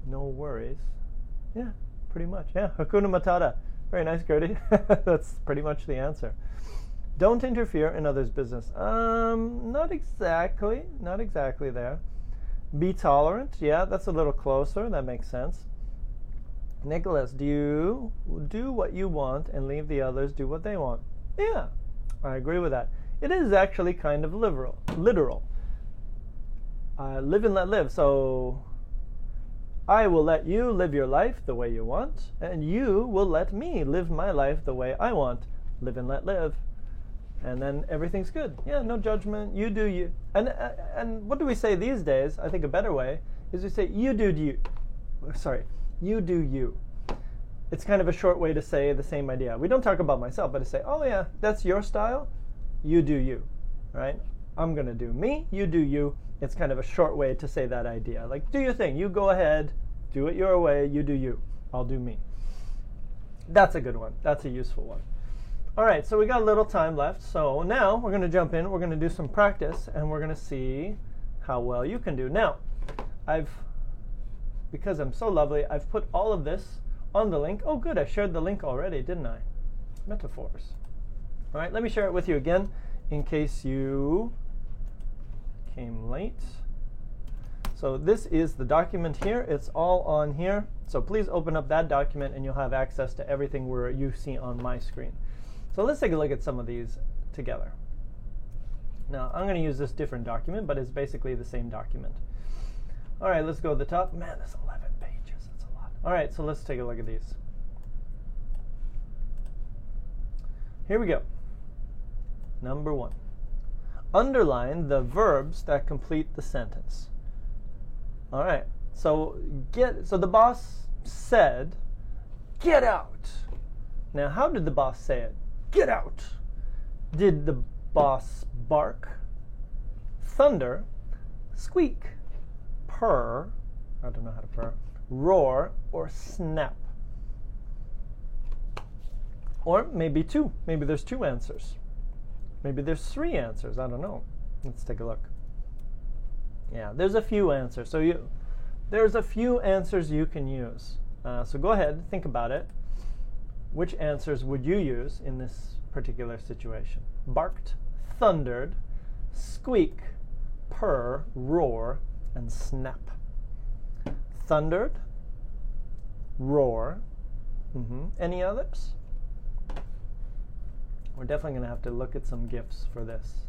No worries. Yeah, pretty much. Yeah, Hakuna Matata. Very nice, Gertie. That's pretty much the answer. Don't interfere in others' business. Not exactly there. Be tolerant. Yeah, that's a little closer. That makes sense. Nicholas, do you do what you want and leave the others do what they want? Yeah, I agree with that. It is actually kind of literal. Live and let live. So I will let you live your life the way you want, and you will let me live my life the way I want. Live and let live. And then everything's good. Yeah, no judgment. You do you. And what do we say these days? I think a better way is we say you do you. Sorry, you do you. It's kind of a short way to say the same idea. We don't talk about myself, but to say, oh yeah, that's your style. You do you, right? I'm gonna do me. You do you. It's kind of a short way to say that idea. Like, do your thing. You go ahead. Do it your way. You do you. I'll do me. That's a good one. That's a useful one. All right, so we got a little time left. So now we're going to jump in. We're going to do some practice, and we're going to see how well you can do. Now, because I'm so lovely, I've put all of this on the link. Oh, good. I shared the link already, didn't I? Metaphors. All right, let me share it with you again in case you came late. So this is the document here. It's all on here. So please open up that document, and you'll have access to everything you see on my screen. So let's take a look at some of these together. Now, I'm going to use this different document, but it's basically the same document. All right, let's go to the top. Man, there's 11 pages. That's a lot. All right, so let's take a look at these. Here we go. Number 1. Underline the verbs that complete the sentence. All right, so the boss said, "Get out." Now, how did the boss say it? Get out. Did the boss bark, thunder, squeak, purr, I don't know how to purr, roar, or snap? Or maybe 2. Maybe there's 2 answers. Maybe there's 3 answers. I don't know. Let's take a look. Yeah, there's a few answers. So there's a few answers you can use. So go ahead, think about it. Which answers would you use in this particular situation? Barked, thundered, squeak, purr, roar, and snap. Thundered, roar. Any others? We're definitely going to have to look at some GIFs for this.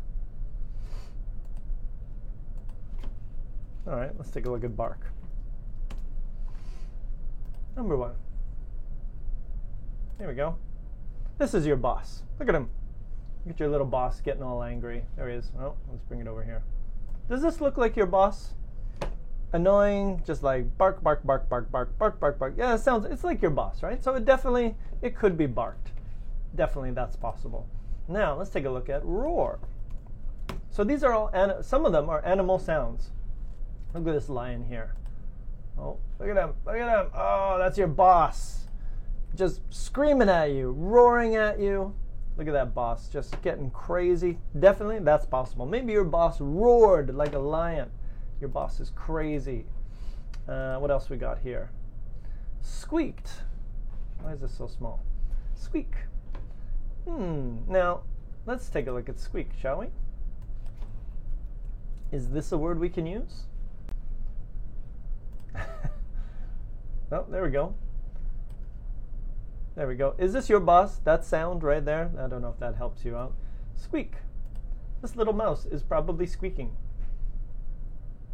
All right, let's take a look at bark. Number 1. Here we go. This is your boss. Look at him. Look at your little boss getting all angry. There he is. Oh, let's bring it over here. Does this look like your boss? Annoying, just like bark, bark, bark, bark, bark, bark, bark, bark. Yeah, it's like your boss, right? So it could be barked. Definitely that's possible. Now, let's take a look at roar. So these are all, some of them are animal sounds. Look at this lion here. Oh, look at him. Look at him. Oh, that's your boss. Just screaming at you, roaring at you. Look at that boss, just getting crazy. Definitely, that's possible. Maybe your boss roared like a lion. Your boss is crazy. What else we got here? Squeaked. Why is this so small? Squeak. Now, let's take a look at squeak, shall we? Is this a word we can use? Oh, there we go. There we go. Is this your boss? That sound right there? I don't know if that helps you out. Squeak. This little mouse is probably squeaking.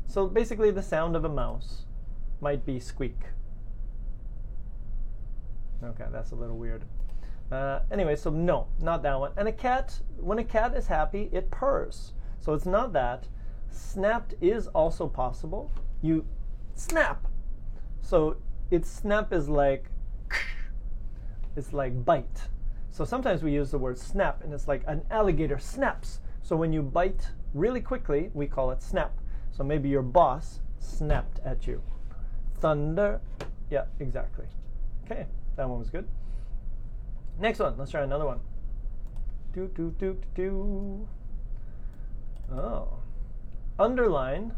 So basically the sound of a mouse might be squeak. Okay, that's a little weird. Anyway, so no, not that one. And a cat, when a cat is happy, it purrs. So it's not that. Snapped is also possible. You snap. So snap is like, it's like bite. So sometimes we use the word snap, and it's like an alligator snaps. So when you bite really quickly, we call it snap. So maybe your boss snapped at you. Thunder. Yeah, exactly. Okay, that one was good. Next one, let's try another one. Oh. Underline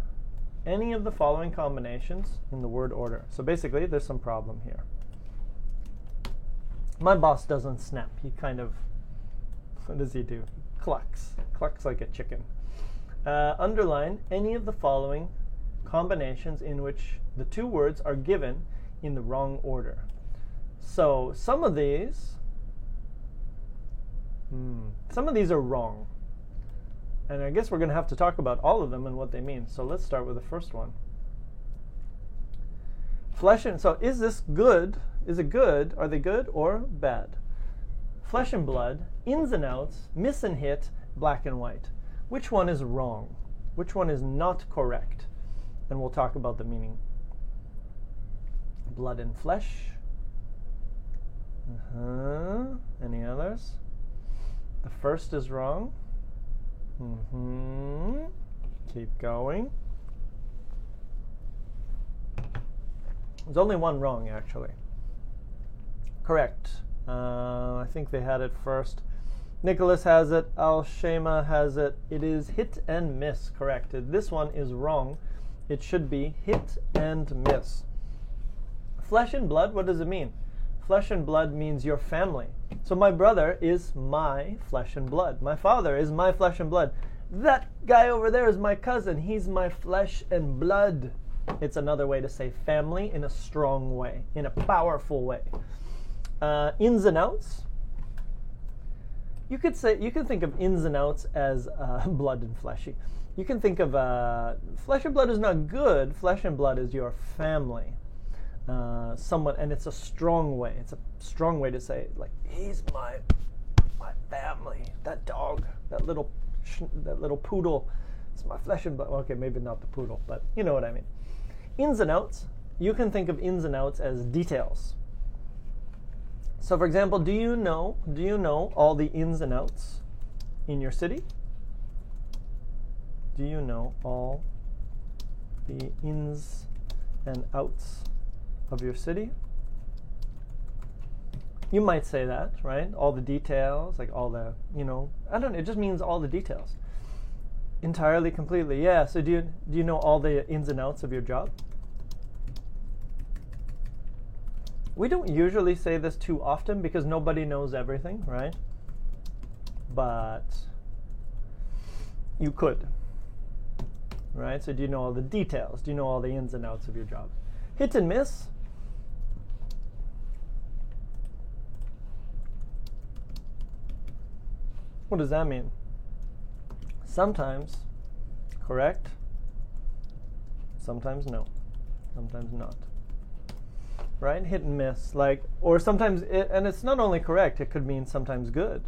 any of the following combinations in the word order. So basically, there's some problem here. My boss doesn't snap. He kind of, what does he do? Clucks. Clucks like a chicken. Underline any of the following combinations in which the 2 words are given in the wrong order. So some of these are wrong. And I guess we're going to have to talk about all of them and what they mean. So let's start with the first one. Flesh and so is this good? Is it good? Are they good or bad? flesh and blood, ins and outs, miss and hit, black and white. Which one is wrong? Which one is not correct? And we'll talk about the meaning. Blood and flesh. Any others? The first is wrong. Keep going. There's only one wrong, actually. Correct. I think they had it first. Nicholas has it. Al-Shema has it. It is hit and miss. Correct. This one is wrong. It should be hit and miss. Flesh and blood, what does it mean? Flesh and blood means your family. So my brother is my flesh and blood. My father is my flesh and blood. That guy over there is my cousin. He's my flesh and blood. It's another way to say family in a strong way, in a powerful way. Ins and outs. You can think of ins and outs as blood and fleshy. You can think of flesh and blood is not good. Flesh and blood is your family. Someone, and it's a strong way. It's a strong way to say, like, he's my family. That dog, that little poodle, it's my flesh and blood. Okay, maybe not the poodle, but you know what I mean. Ins and outs. You can think of ins and outs as details. So, for example, do you know all the ins and outs in your city? Do you know all the ins and outs of your city? You might say that, right? All the details, like all the, I don't know, it just means all the details. Entirely, completely, yeah. So do you know all the ins and outs of your job? We don't usually say this too often because nobody knows everything, right? But you could, right? So do you know all the details? Do you know all the ins and outs of your job? Hit and miss. What does that mean? Sometimes correct, sometimes no, sometimes not. Right? Hit and miss. Like, or sometimes, and it's not only correct, it could mean sometimes good.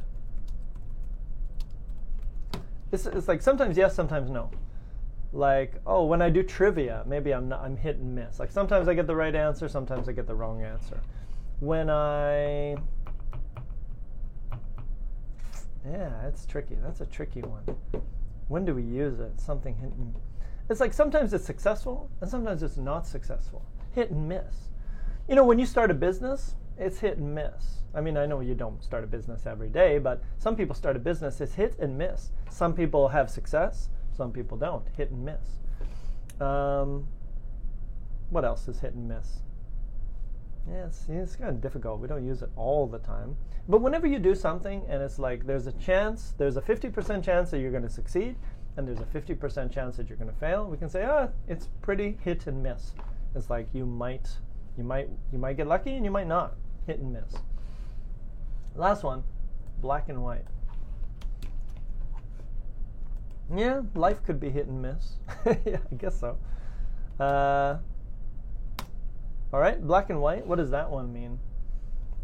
It's like sometimes yes, sometimes no. Like, oh, when I do trivia, maybe I'm hit and miss. Like sometimes I get the right answer, sometimes I get the wrong answer. Yeah, it's tricky. That's a tricky one. When do we use it? Something hit and... It's like sometimes it's successful and sometimes it's not successful. Hit and miss. When you start a business, it's hit and miss. I mean, I know you don't start a business every day, but some people start a business, it's hit and miss. Some people have success, some people don't. Hit and miss. What else is hit and miss? Yeah, it's kind of difficult. We don't use it all the time. But whenever you do something and it's like there's a 50% chance that you're going to succeed and there's a 50% chance that you're going to fail, we can say, it's pretty hit and miss. It's like you might get lucky and you might not. Hit and miss. Last one, black and white. Yeah, life could be hit and miss. Yeah, I guess so. All right, black and white, what does that one mean?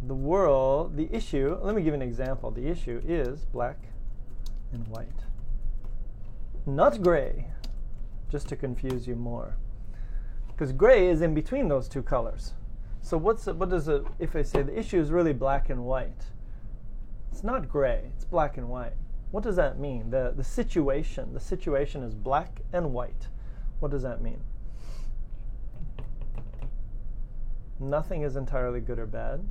The issue, let me give an example. The issue is black and white. Not gray, just to confuse you more. Because gray is in between those two colors. So if I say the issue is really black and white? It's not gray, it's black and white. What does that mean? The situation is black and white. What does that mean? Nothing is entirely good or bad.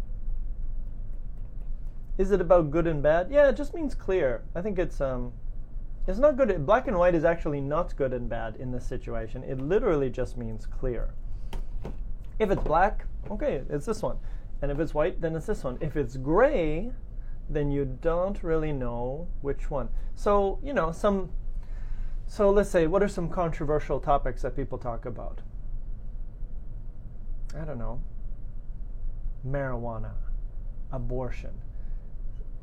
Is it about good and bad? Yeah, it just means clear. I think it's not good. Black and white is actually not good and bad in this situation. It literally just means clear. If it's black, okay, it's this one. And if it's white, then it's this one. If it's gray, then you don't really know which one. So, so let's say, what are some controversial topics that people talk about? I don't know. Marijuana, abortion.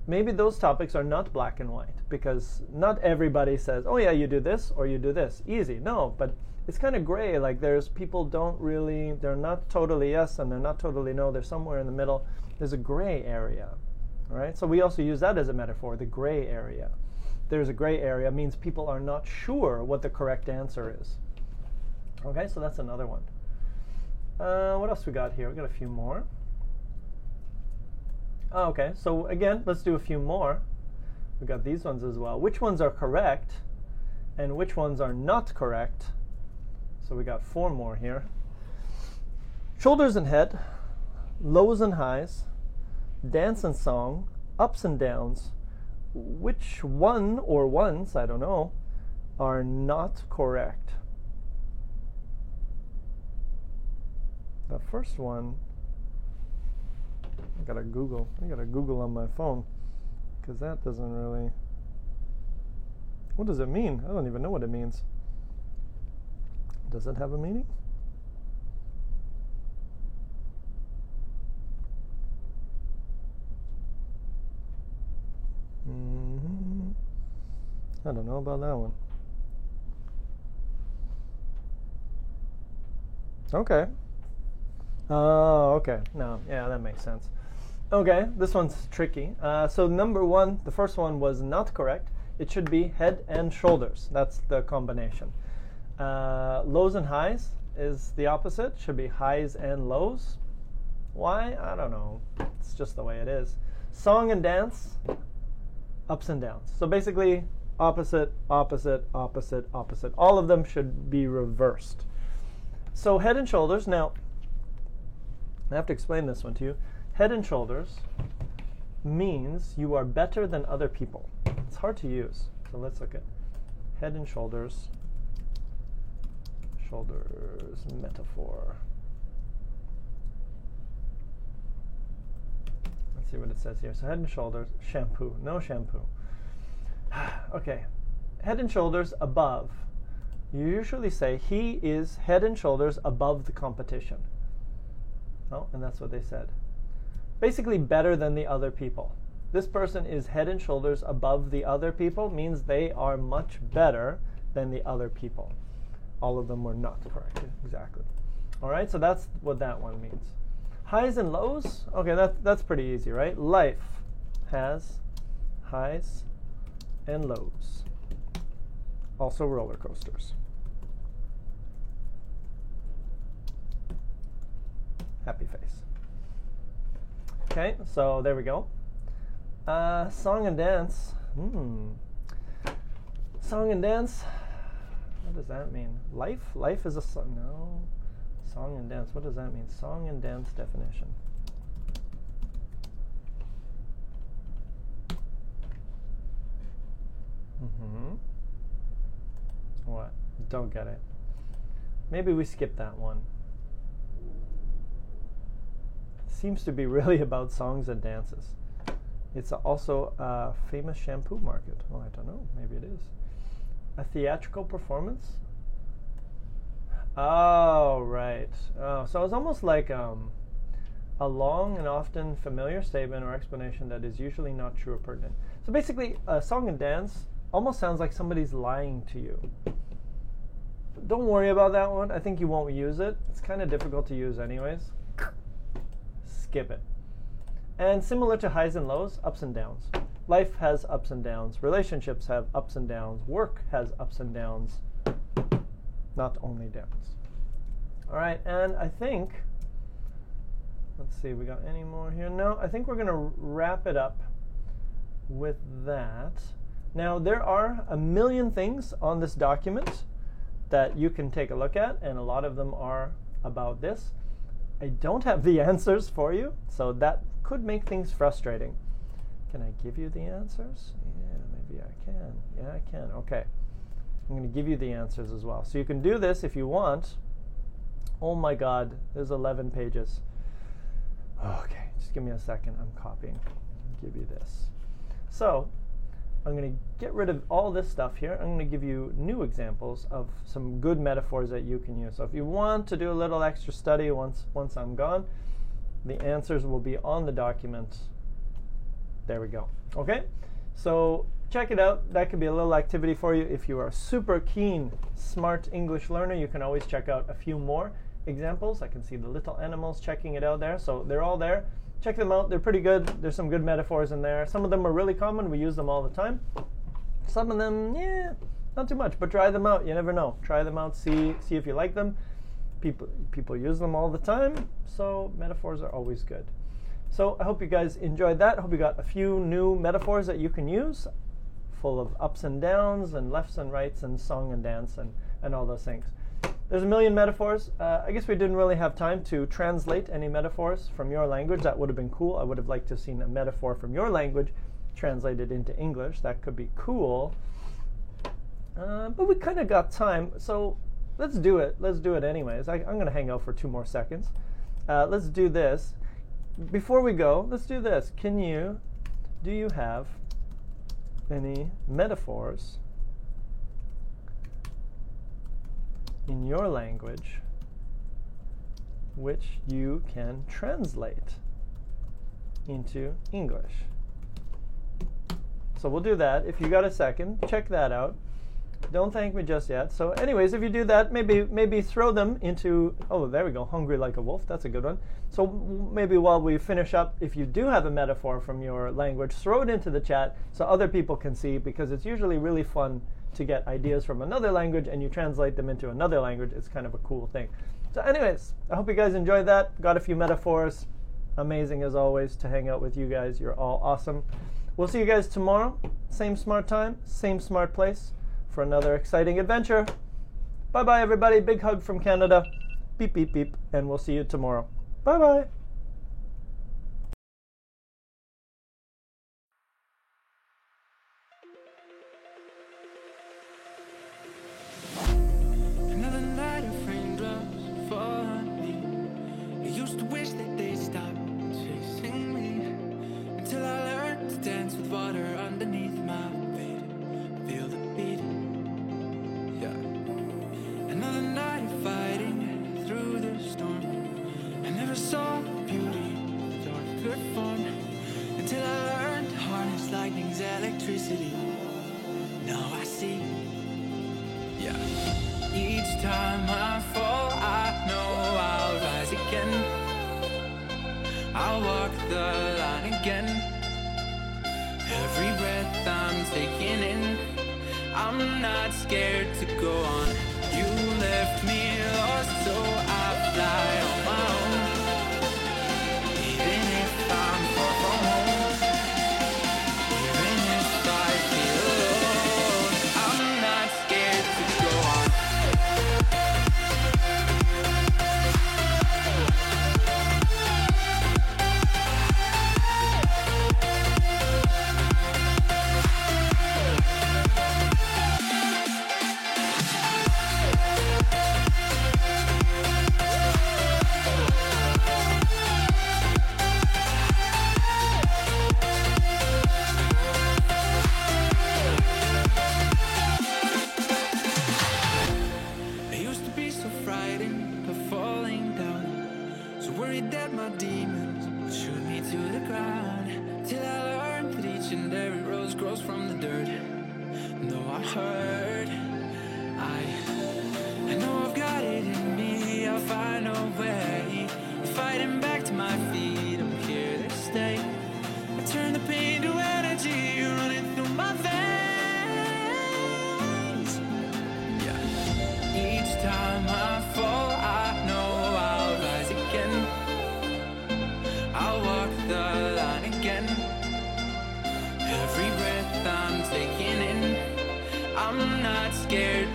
Maybe those topics are not black and white because not everybody says, oh yeah, you do this or you do this. Easy. No, but it's kind of gray. Like they're not totally yes and they're not totally no. They're somewhere in the middle. There's a gray area. All right, so we also use that as a metaphor, the gray area. There's a gray area means people are not sure what the correct answer is. Okay, so that's another one. What else we got here? We got a few more. Oh, okay, so again, let's do a few more. We got these ones as well. Which ones are correct and which ones are not correct? So we got 4 more here. Shoulders and head, lows and highs, dance and song, ups and downs. Which one or ones, I don't know, are not correct? The first one, I gotta Google on my phone, because that doesn't really, what does it mean? I don't even know what it means. Does it have a meaning? I don't know about that one. Okay. Oh, okay. No, yeah, that makes sense. Okay, this one's tricky. So number 1, the first one was not correct. It should be head and shoulders. That's the combination. Lows and highs is the opposite. Should be highs and lows. Why? I don't know. It's just the way it is. Song and dance, ups and downs. So basically, opposite, opposite, opposite, opposite. All of them should be reversed. So head and shoulders. Now, I have to explain this one to you. Head and shoulders means you are better than other people. It's hard to use. So let's look at head and shoulders. Shoulders metaphor. Let's see what it says here. So head and shoulders, shampoo. No shampoo. Okay. Head and shoulders above. You usually say he is head and shoulders above the competition. Oh, and that's what they said. Basically better than the other people. This person is head and shoulders above the other people means they are much better than the other people. All of them were not correct. Exactly. All right, so that's what that one means. Highs and lows. Okay, that's pretty easy, right? Life has highs and lows. Also roller coasters. Happy face. Okay, so there we go. Song and dance. Song and dance. What does that mean? Life? Life is a song. No. Song and dance. What does that mean? Song and dance definition. What? Don't get it. Maybe we skip that one. Seems to be really about songs and dances. It's also a famous shampoo market. Oh, I don't know. Maybe it is. A theatrical performance? Oh, right. Oh, so it's almost like a long and often familiar statement or explanation that is usually not true or pertinent. So basically, a song and dance almost sounds like somebody's lying to you. Don't worry about that one. I think you won't use it. It's kind of difficult to use anyways. Skip it. And similar to highs and lows, ups and downs. Life has ups and downs. Relationships have ups and downs. Work has ups and downs, not only downs. All right, and I think, let's see, we got any more here? No, I think we're going to wrap it up with that. Now, there are a million things on this document that you can take a look at, and a lot of them are about this. I don't have the answers for you, so that could make things frustrating. Can I give you the answers? Yeah, maybe I can. Yeah, I can. Okay. I'm going to give you the answers as well. So you can do this if you want. Oh my God, there's 11 pages. Okay, just give me a second. I'm copying. I'll give you this. So I'm going to get rid of all this stuff here. I'm going to give you new examples of some good metaphors that you can use. So if you want to do a little extra study once I'm gone, the answers will be on the document. There we go. Okay, so check it out. That could be a little activity for you. If you are a super keen, smart English learner, you can always check out a few more examples. I can see the little animals checking it out there. So they're all there. check them out. They're pretty good. There's some good metaphors in there. Some of them are really common. We use them all the time. Some of them, yeah, not too much, but try them out. You never know. Try them out. See if you like them. People use them all the time, so metaphors are always good. So I hope you guys enjoyed that. I hope you got a few new metaphors that you can use, full of ups and downs and lefts and rights and song and dance and all those things. There's a million metaphors. I guess we didn't really have time to translate any metaphors from your language. That would have been cool. I would have liked to have seen a metaphor from your language translated into English. That could be cool. But we kind of got time, so let's do it. Let's do it anyways. I'm going to hang out for 2 more seconds. Let's do this. Before we go, let's do this. Do you have any metaphors in your language which you can translate into English? So we'll do that. If you got a second, check that out. Don't thank me just yet. So anyways, if you do that, maybe throw them into, oh, there we go, hungry like a wolf. That's a good one. So maybe while we finish up, if you do have a metaphor from your language, throw it into the chat so other people can see, because it's usually really fun to get ideas from another language and you translate them into another language. It's kind of a cool thing. So anyways, I hope you guys enjoyed that. Got a few metaphors. Amazing as always to hang out with you guys. You're all awesome. We'll see you guys tomorrow. Same smart time, same smart place, for another exciting adventure. Bye-bye, everybody. Big hug from Canada. Beep, beep, beep. And we'll see you tomorrow. Bye-bye. Another night of raindrops fall on me. I used to wish that they'd stop chasing me, until I learned to dance with water underneath my feet. Feel the beat. Another night of fighting through the storm. I never saw beauty dark could form, until I learned to harness lightning's electricity. Now I see. Each time I fall, I know I'll rise again. I'll walk the line again. Every breath I'm taking in, I'm not scared to go on. You left me lost, so I fly on my own. Even if I'm far from home, even if I feel alone, I'm not scared to go on. That my demons would shoot me to the ground, till I learned that each and every rose grows from the dirt. Though I hurt, I know I've got it in me. I'll find a way, fighting back to my feet. I'm here to stay. I turn the pain to energy, running through my veins. Each time I fall, I know I'll rise again. I'll walk the line again. Every breath I'm taking in, I'm not scared